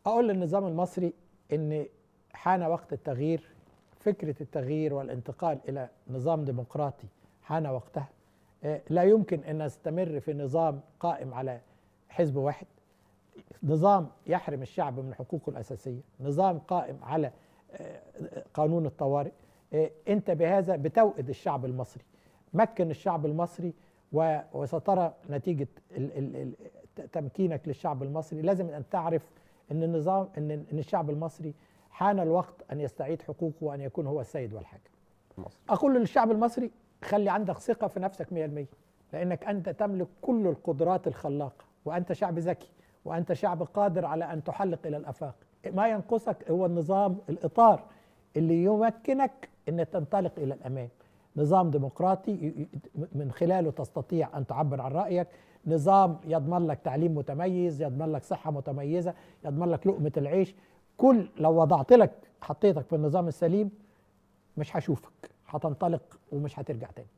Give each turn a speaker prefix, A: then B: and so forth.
A: أقول للنظام المصري إن حان وقت التغيير. فكرة التغيير والانتقال إلى نظام ديمقراطي حان وقتها. لا يمكن أن نستمر في نظام قائم على حزب واحد، نظام يحرم الشعب من حقوقه الأساسية، نظام قائم على قانون الطوارئ. أنت بهذا بتوئد الشعب المصري. مكن الشعب المصري وسترى نتيجة تمكينك للشعب المصري. لازم أن تعرف أن النظام أن الشعب المصري حان الوقت أن يستعيد حقوقه وأن يكون هو السيد والحاكم. أقول للشعب المصري خلي عندك ثقة في نفسك 100%، لأنك أنت تملك كل القدرات الخلاقة، وأنت شعب ذكي، وأنت شعب قادر على أن تحلق إلى الآفاق. ما ينقصك هو النظام، الإطار اللي يمكنك أن تنطلق إلى الأمام. نظام ديمقراطي من خلاله تستطيع أن تعبر عن رأيك، نظام يضمن لك تعليم متميز، يضمن لك صحة متميزة، يضمن لك لقمة العيش. لو وضعت لك حطيتك في النظام السليم مش هشوفك، هتنطلق ومش هترجع تاني.